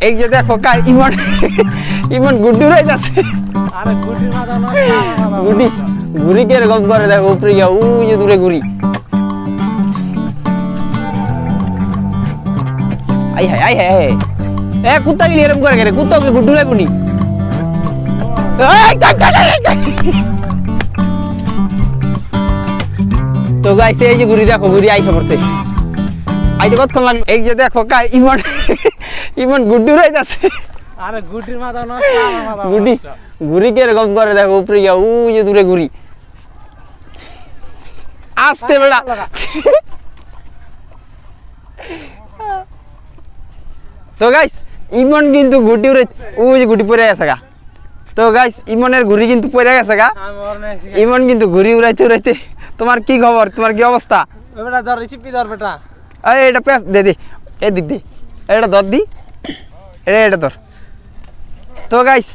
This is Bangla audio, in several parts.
এই যে দেখো ইমন ইমন গুড্ডু রয়ে যাচ্ছে। আরে গুটির মাথা না গুডি ঘুরি কে এরকম করে দেখো উপরে গিয়া ওই যে দূরে ঘুরি। আই হাই আই হাই এ কুত্তা গিলি এরকম করে রে কুত্তা গুলি গুড্ডু লাইবনি। তো গাইস এই যে ঘুরি দেখো ঘুরি আইসা পড়ছে। আইতে কতক্ষণ লাগলো? এই যে দেখো ইমন ইমন গুড্ডু রয়ে যাচ্ছে। আরে গুটির মাথা না গুডি ঘুরি কে এরকম করে দেখো উপরে গিয়া ওই যে দূরে ঘুরি। আস্তে বেড়া তো গাইস ইমন কিন্তু গুটি উড়ে ওই যে গুটি পড়ে গেছে গা। তো গাইস ইমনের ঘুরি কিন্তু পড়ে গেছে গা। ইমন কিন্তু ঘুরি উড়াইতে উড়াইতে। তোমার কি খবর? তোমার কি অবস্থা? বেটা ধর চিপি ধর বেটা। এই এটা পেস দে দে এদিক দে এটা ধর দি এটা ধর। তো গাইস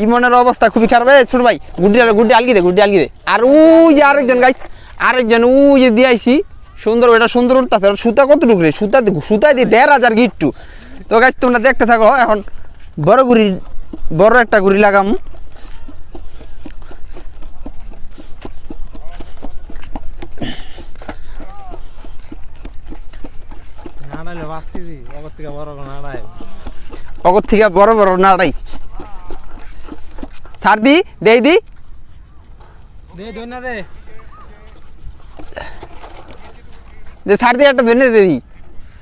ইমনের অবস্থা খুবই খারাপ। ছোট ভাই গুড্ডি আলগি দে আর ওই যে আরেকজন গাইস আরেকজন ওই যে দিয়ে আইছি সুন্দর এটা সুন্দর উঠতেছে। সুতা কত টুকরে সুতা দিয়ে ১,৫০০ গিট্টু। তো গাইস তোমরা দেখতে থাকো। এখন বড় একটা ঘুরি লাগাম। নাড়াইলে ৫ কেজি অগর থেকে বড় নাড়াই অগর থেকে বড় নাড়াই ছাড় দি দেই দি দে দই না দে যে ছাড় দি একটা ধরে দে দি।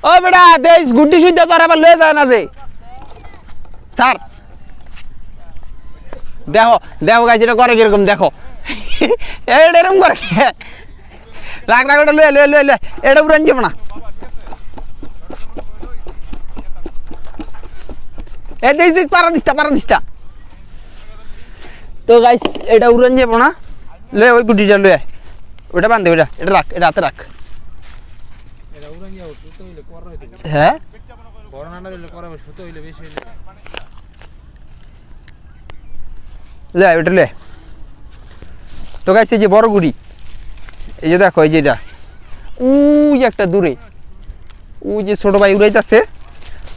ও বেটা দেশ গুড্ডি সুইদা তোর আবার লয়ে যায় না যে স্যার দেখো দেখো গাইস এটা করে কিরকম দেখো এটা এরকম করে রাখ ওটা লয়ে এটা উড়ান যাবো না। এ দেশ পারা দিস্তা। তো গাইস এটা উড়ান যাবো না লয়ে ওই গুটিটা লয়ে ওটা বান্ধে ওটা এটা রাখ এটা হাতে রাখ। এটা উড়ান যাও সুতো হইলে কর হইতে হ্যাঁ বড় নাড়া হইলে করাবে সুতো হইলে বেশি হইলে লে ওটা লে। তো গাইস এই যে বড় গুড়ি এই যে দেখো এই যে এটা ওই একটা দূরে ওই যে ছোট ভাই উড়াইতেছে।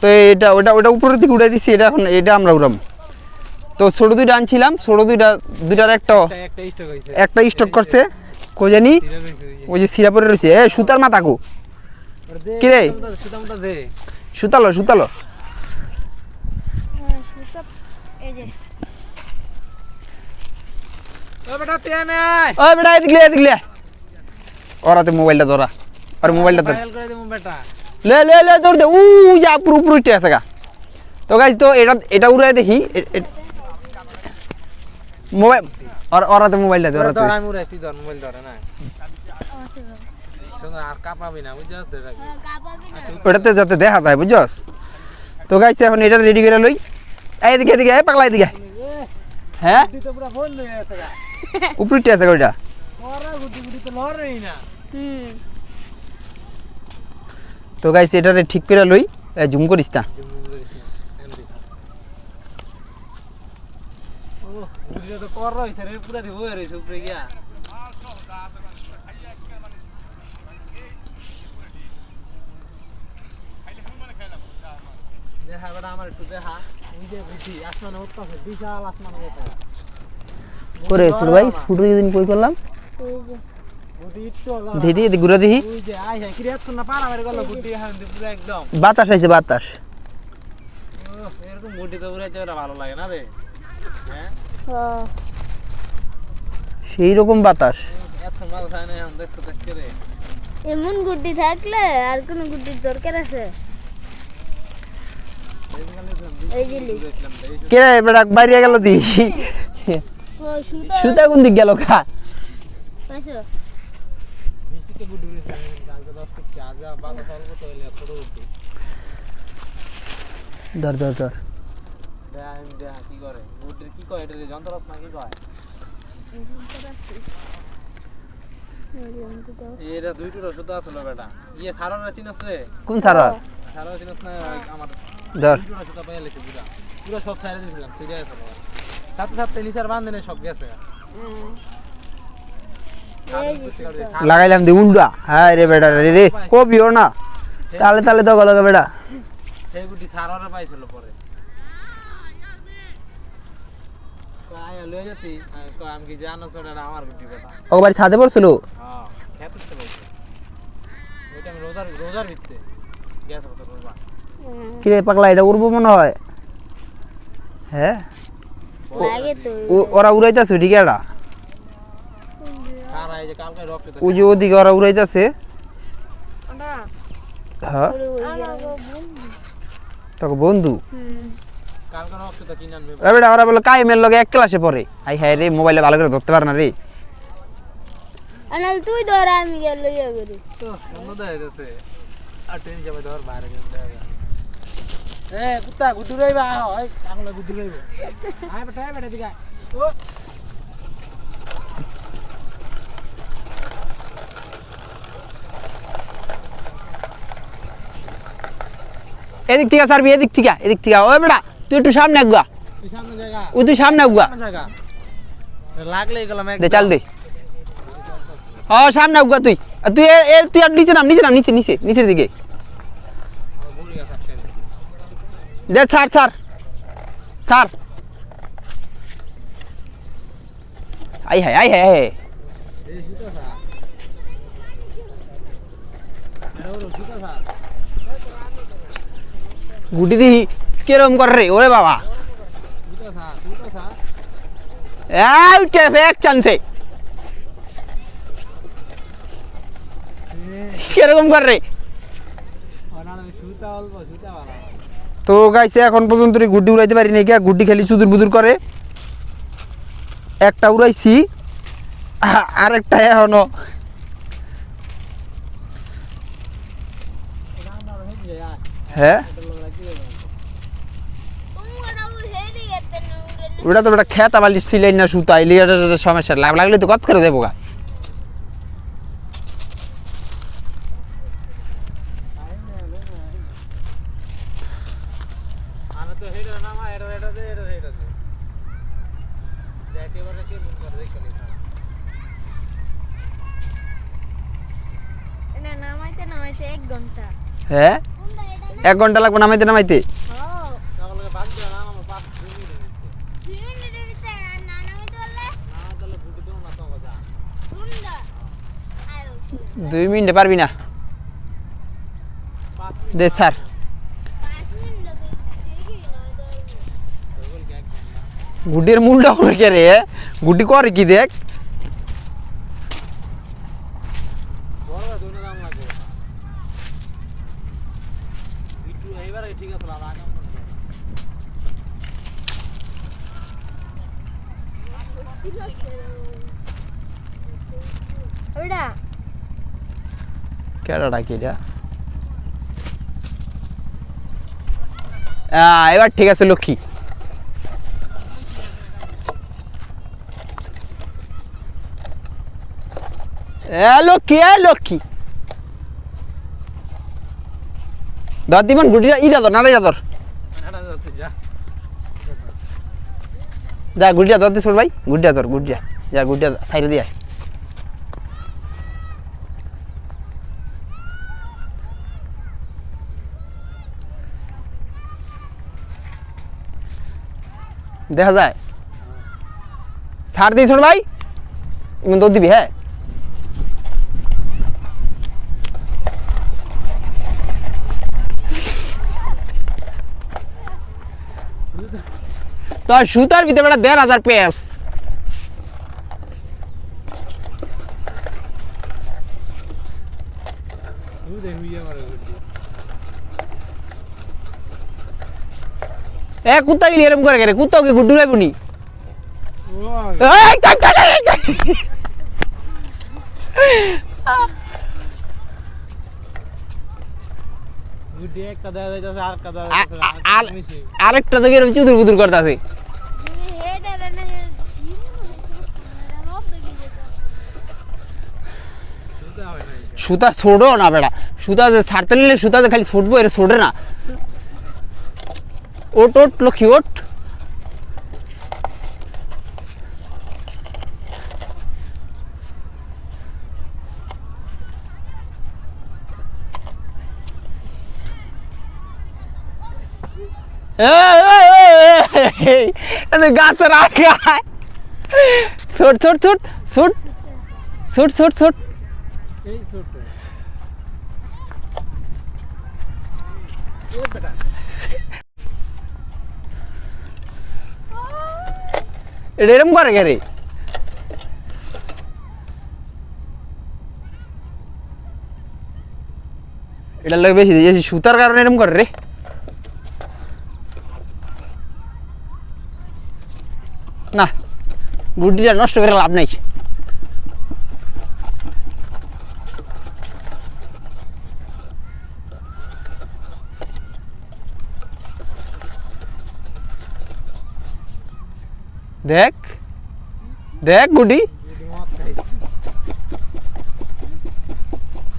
তো এটা ওটা উপরের দিকে উড়াই দিচ্ছি। এটা এখন এটা আমরা উড়াম। তো ছোট দুইটা আনছিলাম ছোট দুইটার একটা স্টক করছে কই জানি ওই যে সিরা পরে রয়েছে। এ সুতার মাথা কো কি রে সুতামটা দে সুতালো সুতা এই যে ও বেটা তে নাই ও বেটা এদিকে ওরাতে মোবাইলটা ধরা আর মোবাইলটা ধর ফাইল করে দেবো বেটা লে ধর দে উ যা পুরো উঠে আছে গা। তো গাইস তো এটা উড়াই দেখি মোবাইল ওরাতে মোবাইলটা ধর ধর আমি উড়াই তুই ধর মোবাইল ধরে না শোনো আর কাঁপাবি না বুঝছস তো ওটাতে যাতে দেখা যায় বুঝছস। তো গাইস এখন এটা রেডি করে লই। এদিকে এ পাগলা এদিকে হ্যাঁ তুই তো পুরো ফোন লয়ে আছে গা উপরে আছে ওইটা ওরা গুটি তো লড়েই না তো গাইস এটারে ঠিক করে লই জুম করিস না। ও গুটি তো কর রইছে রে পুরো দি বই রইছে উপরে গিয়া দেখা বেটা আমার একটু দেখা ওই যে গুটি আসমানে উঠতাছে বিশাল আসমানে গেছে করে ছোট ভাই ফুটো দিন কই করলাম গুটি একটু দিদি এদিকে ঘুরে দিহি ওই যে আই হ্যাঁ ক্রিয়াত না পারা বের গেল গুটি এখন পুরো একদম বাতাস আইছে বাতাস। এরকম গুটি তো উড়াইতে ওরা ভালো লাগে না রে হ্যাঁ সেই রকম বাতাস এত মাল খায় না এখন দেখছো দেখতে রে এমন গুড্ডি থাকলে আর কোন গুড্ডির দরকার আছে? এই যে লি কে রে বেটা বাইরে গেল দি ও সুতা সুতা কোন দিক গেল খা পাইছো মিষ্টিতে গুটি উড়েছে কালকে 10 টাকা আজা বাবা সর্ব তো হইলে ছোট গুটি ধর দেখা কি করে গুটির কি কয় এটা যন্ত্রপাত না কি কয় এটা দুই টুকরো সুতো আসলো বেটা ইয়ে সারারা চিনছ রে কোন সারা সারারা চিনছ না আমার ধর দুই টুকরো সুতো পাইয়া লেছে পুরো সব সাইরে দিয়েছিলাম সিরিয়াস আছে সাথে নিচার বান্ধনে সব গেছে লাগাইলাম দি উল্টা হ্যাঁ রে বেটা রে কবিও না তালে তো গলা বেটা সেই গুটি সারারা পাইছিল পরে আয় লয়ে যেতি আমি কি জানো ছোট আমার গুটি বেটা ও বাড়ি ছাদে পড়ছিল হ্যাঁ খেতে তো বলছি ওইটা আমি রোজার ভিতরে গ্যাস কত করবা কিরে পাগলা এটা উড়বো মনে হয় হ্যাঁ লাগে তো ওরা উড়াইতেছে ঠিক এটা কারা এই যে কালকে রক্ত ওই যে ওদিকে ওরা উড়াইতেছে হ্যাঁ তোকে বন্ধু কালকে রক্ত তো কিনে আনবে বেটা ওরা বলে কাইমের লগে এক ক্লাসে পড়ে হাই হাই রে মোবাইলে ভালো করে ধরতে পারে না রে আনাল তুই ধর আমি গেল ইয়া করি তো বন্ধ দেয় দেছে আর ট্রেন যাবে ধর বাইরে গেল এ কুত্তা গুদু রইবা হয় আঙুলে গুদু রইবে আয় বেটা দিগা ও এদিক থেকে সারবি এদিক থেকে ওই বেটা তুই একটু সামনে আগুয়া তুই সামনে জায়গা ওই তুই সামনে আগুয়া জায়গা লাগলে গেলাম এক দে চাল দে ও সামনে আগুয়া তুই আর তুই তুই আর নিচে নাম নিচের দিকে ভুলে গেছে একসাথে দে ছাড় আই হাই এই সুতা সা আরে সুতা সা গুটি দিহি কিরম করে রে ওরে বাবা সুতা সা উঠেছে এক চান্সে কিরকম করে রে সুতা অল্প সুতা ভালো তো গাইছে এখন পর্যন্ত গুড্ডি উড়াইতে পারি নাকি গুড্ডি খালি চুদুর বুদুর করে একটা উড়াইছি আরেকটা এখনো হ্যাঁ ওটা তো বেটা খেতা বালি সিলাই না সুতা এলি সমস্যা লাভ লাগলে তো কত করে দেবো গা আমি তো হেডার নামা এটা দে একেবারে কি করে দেখলি না নামাইতে 1 ঘন্টা হ্যাঁ 1 ঘন্টা লাগবে নামাইতে হ্যাঁ তাহলে বাদ দে না আমার 2 মিনিট 2 মিনিটের ভিতরে না নামাইতে পারলে না তাহলে বুটি দাও না তো কথা শুনলা আয় 2 মিনিটে পারবি না 5 মিনিট দে স্যার 5 মিনিট দেখি না বল কি এক ঘন্টা গুডির মুন্ডা করে কে রে গুডি করে কি দেখ বড় দুটো দাম লাগবে বিটু এবারে ঠিক আছে আর আগাম ওটা কেডা ডাকি এটা এবার ঠিক আছে লক্ষ্মী লক্ষ্মী ধর দিবেন গুটিটা ইটা ধর নাড়াইটা ধর না যাচ্ছে যা গুটিটা ধর দিস ভাই গুটিটা ধর যা গুটিটা সাইডে দিয়ে দেখা যায় ছাড় দিস ভাই ইমন দৌড় দিবি হ্যাঁ তো সুতার ভিতরে 1,500 পেস কুত্তা গেলি এরম করে রে কুত্তাকে গুড্ডু রাইবনি আরেকটা তো এরম চুদুর বুদুর করতেছে সুতা ছোড়ো না বেড়া সুতা যে ছাড়তে নিলে সুতাতে খালি ছুটবো এর ছোটে না ওট লক্ষ্মী ওট গাছের আগায় ছোট ছোট ছোট ছোট ছোট ছোট ছোট এই ছুটছে এ বেটা এটা এরম করে কে রে এটা লাগে বেশি বেশি সুতার কারণে এরম করে রে না গুটিটা নষ্ট করে লাভ নাই দেখ দেখ গুটি গুটি মত খাইছে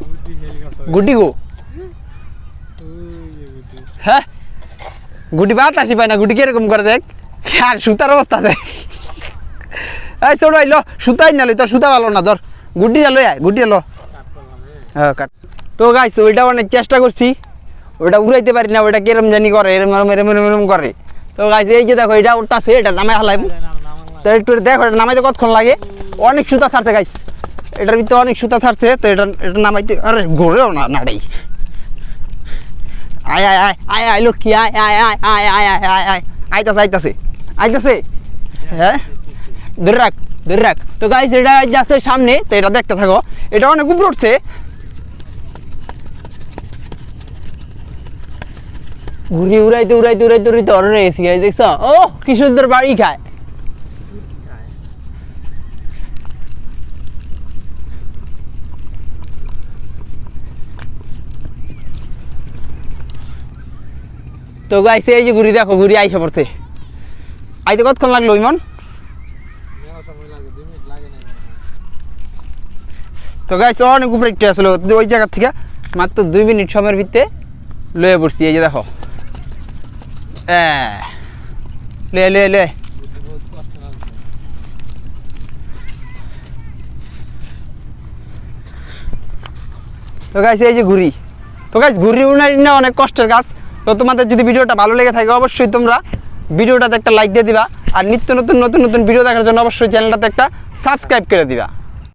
গুটি হেলিকপ্টার গুটি গো ওই গুটি হ্যাঁ গুটি বাতাসি পায় না গুটি কিরকম করে দেখ আর সুতার অবস্থা দেখ এই ছোট আইলো সুতাই না লই তোর সুতা ভালো না ধর গুটিটা লই আয় গুটিটা লো কাট করলাম হ্যাঁ কাট তো গাইস ওইটা অনেক চেষ্টা করছি ওটা উড়াইতে পারি না ওইটা কেরম জানি করে এরম এরম এরম এরম এরম করে তো গাইস এই যে দেখো এটা উঠতাছে এটা নামে হালাই তো একটু দেখো এটা নামাইতে কতক্ষণ লাগে অনেক সুতা ছাড়ছে গাইস এটার ভিতরে অনেক সুতা ছাড়ছে তো এটা এটা নামাইতে আরে ঘোরেও না নাড়াই আয় আয় আয় আয় আয় লক্ষ্মী আয় আয় আয় আয় আয় আয় আয় আয় আইতাছে আইতাছে আইতাছে হ্যাঁ ধরে রাখ তো গাইস এটা যাচ্ছে সামনে তো এটা দেখতে থাকো এটা অনেক উপরে উঠছে ঘুরি উড়াইতে উড়াইতে উড়াইতে উড়াইতে অর্ডার গেছি গাইস দেখছো ও কি সুন্দর বাড়ি খায় তো গাইস এই যে ঘুরি দেখো ঘুরি আইসা পড়ছে আইতে কতক্ষণ লাগলো ইমন মেলা সময় লাগে 2 মিনিট লাগে না তো গাইস অনেক উপরে একটু আসলো ওই জায়গা থেকে মাত্র 2 মিনিট সময়ের ভিতরে লয়ে পড়ছি এই যে দেখো লে লে লে গুটি বহুত কষ্ট লাগছে তো গাইস এই যে ঘুরি তো গাইস ঘুরি উড়াই না অনেক কষ্টের কাজ তো তোমাদের যদি ভিডিওটা ভালো লেগে থাকে অবশ্যই তোমরা ভিডিওটাতে একটা লাইক দিয়ে দিবা আর নিত্য নতুন নতুন নতুন ভিডিও দেখার জন্য অবশ্যই চ্যানেলটাতে একটা সাবস্ক্রাইব করে দিবা